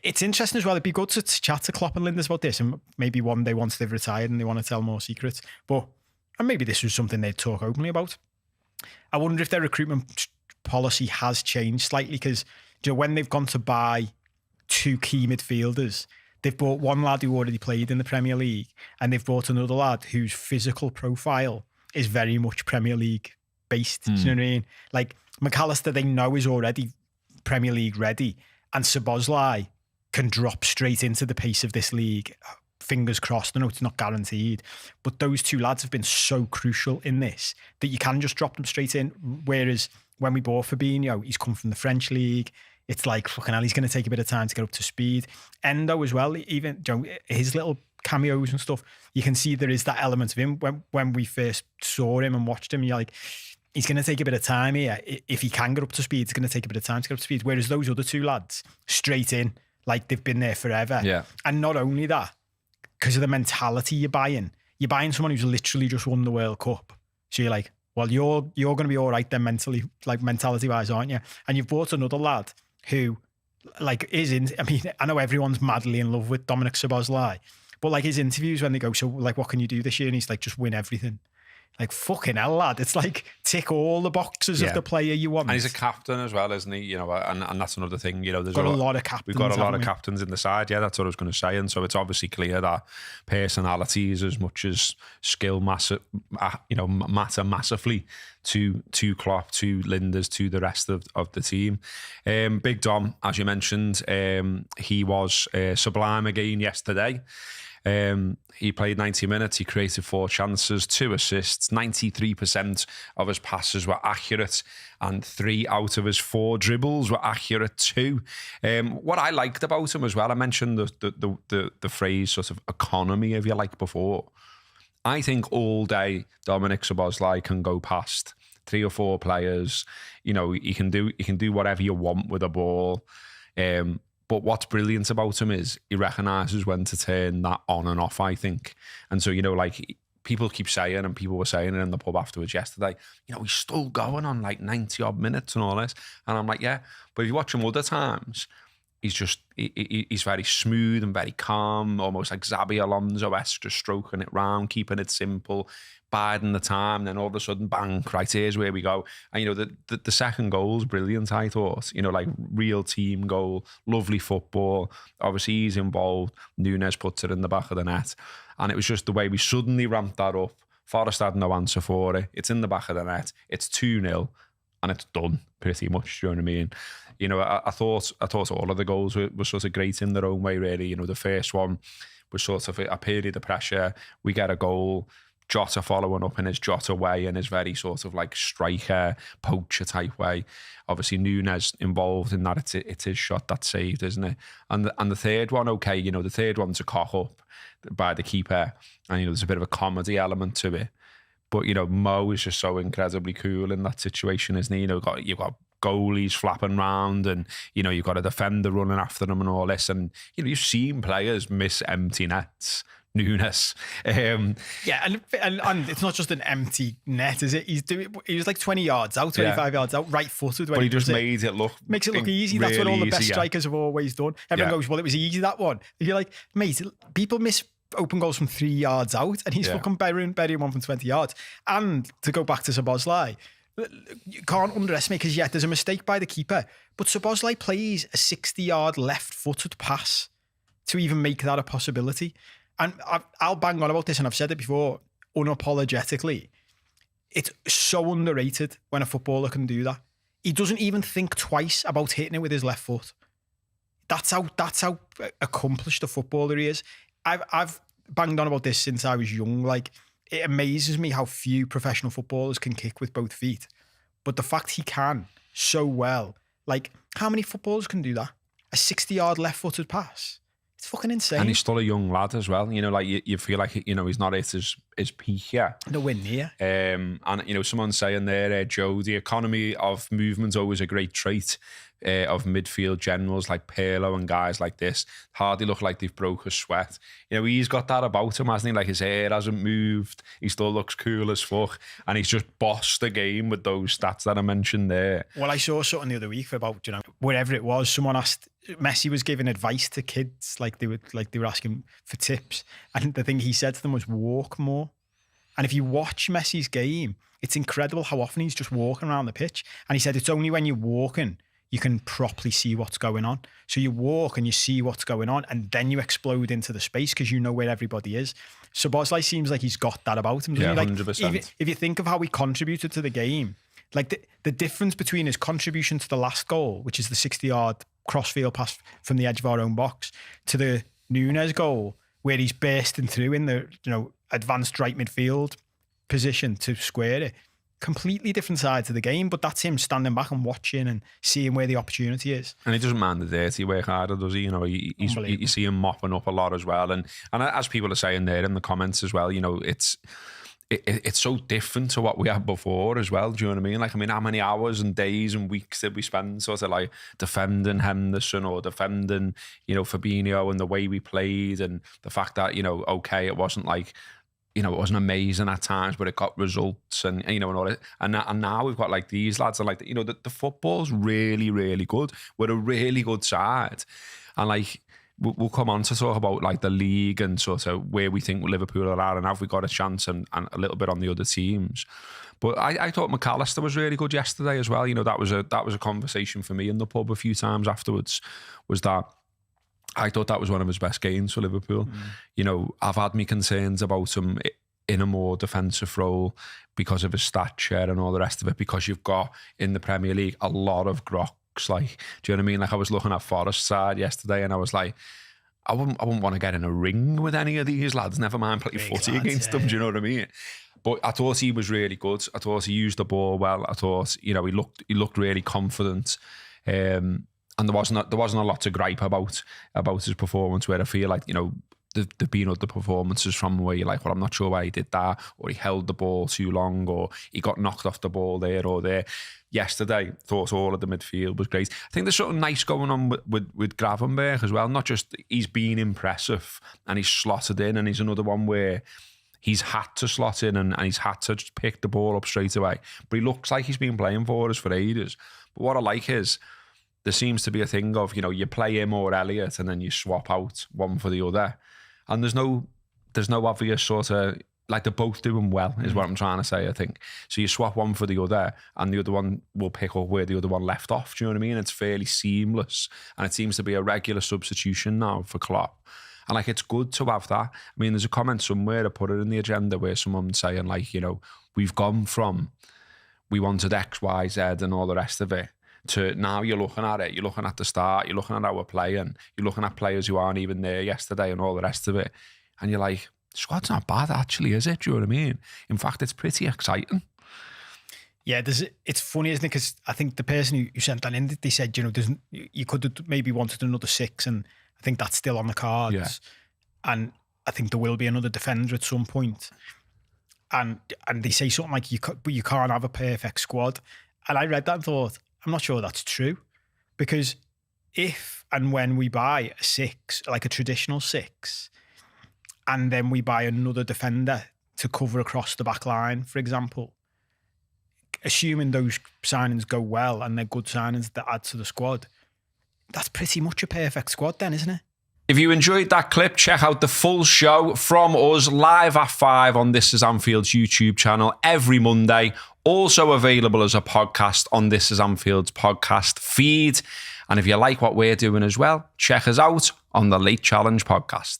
it's interesting as well. It'd be good to chat to Klopp and Linders about this, and maybe one day once they've retired and they want to tell more secrets. And maybe this was something they'd talk openly about. I wonder if their recruitment policy has changed slightly, because when they've gone to buy 2 key midfielders, they've bought one lad who already played in the Premier League, and they've bought another lad whose physical profile is very much Premier League based. Do you know what I mean? Like Mac Allister, they know is already Premier League ready, and Szoboszlai can drop straight into the pace of this league. Fingers crossed. I know it's not guaranteed, but those 2 lads have been so crucial in this that you can just drop them straight in. Whereas when we bought Fabinho, he's come from the French league. It's like, fucking hell, he's going to take a bit of time to get up to speed. Endo as well, even his little cameos and stuff, you can see there is that element of him. When we first saw him and watched him, you're like, he's going to take a bit of time here. If he can get up to speed, it's going to take a bit of time to get up to speed. Whereas those other 2 lads, straight in, like they've been there forever. Yeah. And not only that, because of the mentality you're buying someone who's literally just won the World Cup. So you're like, well, you're going to be all right then mentally, like mentality-wise, aren't you? And you've bought another lad who, like, I know everyone's madly in love with Dominik Szoboszlai, but like his interviews when they go, so like, what can you do this year? And he's like, just win everything. Like, fucking hell, lad. It's like, tick all the boxes of the player you want. And he's a captain as well, isn't he? And that's another thing, there's got a lot of captains. We've got a lot of captains in the side. Yeah, that's what I was going to say. And so it's obviously clear that personalities as much as skill matter massively to Klopp, to Linders, to the rest of the team. Big Dom, as you mentioned, he was sublime again yesterday. He played 90 minutes, he created 4 chances, 2 assists, 93% of his passes were accurate, and 3 out of his 4 dribbles were accurate too. What I liked about him as well, I mentioned the phrase sort of economy, if you like, before. I think all day Dominik Szoboszlai can go past 3 or 4 players. He can do whatever you want with a ball. But what's brilliant about him is he recognises when to turn that on and off, I think. And so, like people keep saying, and people were saying it in the pub afterwards yesterday, he's still going on like 90 odd minutes and all this. And I'm like, yeah, but if you watch him other times, he's very smooth and very calm, almost like Xabi Alonso-esque, just stroking it round, keeping it simple, biding the time, then all of a sudden, bang, right, here's where we go. And, the second goal is brilliant, I thought. Like real team goal, lovely football. Obviously, he's involved. Núñez puts it in the back of the net. And it was just the way we suddenly ramped that up. Forrest had no answer for it. It's in the back of the net. It's 2-0. And it's done, pretty much, do you know what I mean? I thought all of the goals were sort of great in their own way, really. The first one was sort of a period of pressure. We get a goal. Jota following up in his Jota way, in his very sort of like striker, poacher type way. Obviously, Núñez involved in that. It's his shot that saved, isn't it? And the third one, okay, the third one's a cock up by the keeper. And, there's a bit of a comedy element to it. But, Mo is just so incredibly cool in that situation, isn't he? You've got goalies flapping around, and, you've got a defender running after them and all this. And, you've seen players miss empty nets. Núñez. Yeah, and it's not just an empty net, is it? He was like 20 yards out, 25 yards out, right footed. But he just makes it look easy. That's what all the best strikers have always done. Everyone goes, well, it was easy, that one. And you're like, mate, people miss open goals from 3 yards out, and he's fucking burying one from 20 yards. And to go back to Szoboszlai, you can't underestimate, because there's a mistake by the keeper, but Szoboszlai plays a 60-yard left-footed pass to even make that a possibility. And I'll bang on about this, and I've said it before, unapologetically. It's so underrated when a footballer can do that. He doesn't even think twice about hitting it with his left foot. That's how accomplished a footballer he is. I've banged on about this since I was young. Like, it amazes me how few professional footballers can kick with both feet. But the fact he can so well, like, how many footballers can do that? A 60-yard left-footed pass. It's fucking insane. And he's still a young lad as well. You feel like, he's not at his peak yet. The win here. And someone's saying there, Joe, the economy of movement's always a great trait of midfield generals like Pirlo and guys like this. Hardly look like they've broke a sweat. He's got that about him, hasn't he? Like his hair hasn't moved. He still looks cool as fuck. And he's just bossed the game with those stats that I mentioned there. Well, I saw something the other week about, wherever it was, someone asked, Messi was giving advice to kids, like they were asking for tips. And the thing he said to them was walk more. And if you watch Messi's game, it's incredible how often he's just walking around the pitch. And he said it's only when you're walking you can properly see what's going on. So you walk and you see what's going on, and then you explode into the space because you know where everybody is. Szoboszlai seems like he's got that about him. Yeah, like, 100%. If you think of how he contributed to the game, like the difference between his contribution to the last goal, which is the 60-yard crossfield pass from the edge of our own box, to the Núñez goal, where he's bursting through in the advanced right midfield position to square it. Completely different sides of the game, but that's him standing back and watching and seeing where the opportunity is. And he doesn't mind the dirty work either, does he? You see him mopping up a lot as well. And as people are saying there in the comments as well, it's so different to what we had before as well. Do you know what I mean? How many hours and days and weeks did we spend sort of like defending Henderson or defending, Fabinho, and the way we played, and the fact that, okay, it wasn't like, it wasn't amazing at times, but it got results and all that. And now we've got like these lads, and like, the football's really, really good. We're a really good side. And like, we'll come on to talk about like the league and sort of where we think Liverpool are at and have we got a chance and a little bit on the other teams. But I thought Mac Allister was really good yesterday as well. That was a conversation for me in the pub a few times afterwards, was that I thought that was one of his best games for Liverpool. I've had my concerns about him in a more defensive role because of his stature and all the rest of it, because you've got in the Premier League a lot of grocks. Like, do you know what I mean? Like, I was looking at Forest's side yesterday and I was like, I wouldn't want to get in a ring with any of these lads, never mind play footy against them. Do you know what I mean? But I thought he was really good. I thought he used the ball well. I thought, he looked really confident. And there wasn't a lot to gripe about his performance, where I feel like, there've been other performances from where you're like, well, I'm not sure why he did that, or he held the ball too long, or he got knocked off the ball there or there. Yesterday, thought all of the midfield was great. I think there's something nice going on with Gravenberch as well. Not just he's been impressive and he's slotted in, and he's another one where he's had to slot in and he's had to just pick the ball up straight away. But he looks like he's been playing for us for ages. But what I like is, there seems to be a thing of, you play him or Elliott and then you swap out one for the other. And there's no obvious sort of, like, they're both doing well, is what I'm trying to say, I think. So you swap one for the other and the other one will pick up where the other one left off. Do you know what I mean? It's fairly seamless. And it seems to be a regular substitution now for Klopp. And like, it's good to have that. I mean, there's a comment somewhere, I put it in the agenda, where someone's saying like, we've gone from, we wanted X, Y, Z and all the rest of it, to now you're looking at it, you're looking at the start, you're looking at how we're playing, you're looking at players who aren't even there yesterday and all the rest of it. And you're like, squad's not bad actually, is it? Do you know what I mean? In fact, it's pretty exciting. Yeah, it's funny, isn't it? Because I think the person who sent that in, they said, you could have maybe wanted another 6, and I think that's still on the cards. Yeah. And I think there will be another defender at some point. And they say something like, you can't have a perfect squad. And I read that and thought, I'm not sure that's true, because if and when we buy a 6, like a traditional 6, and then we buy another defender to cover across the back line, for example, assuming those signings go well and they're good signings that add to the squad, that's pretty much a perfect squad then, isn't it? If you enjoyed that clip, check out the full show from us live at 5 on This Is Anfield's YouTube channel every Monday. Also available as a podcast on This Is Anfield's podcast feed. And if you like what we're doing as well, check us out on the Late Challenge podcast.